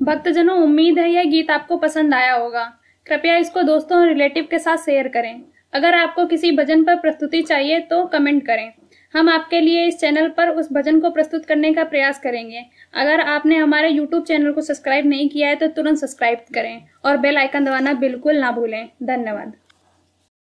भक्तजनों, उम्मीद है यह गीत आपको पसंद आया होगा। कृपया इसको दोस्तों और रिलेटिव के साथ शेयर करें। अगर आपको किसी भजन पर प्रस्तुति चाहिए तो कमेंट करें। हम आपके लिए इस चैनल पर उस भजन को प्रस्तुत करने का प्रयास करेंगे। अगर आपने हमारे YouTube चैनल को सब्सक्राइब नहीं किया है तो तुरंत सब्सक्राइब करें और बेल आइकन दबाना बिल्कुल ना भूलें। धन्यवाद।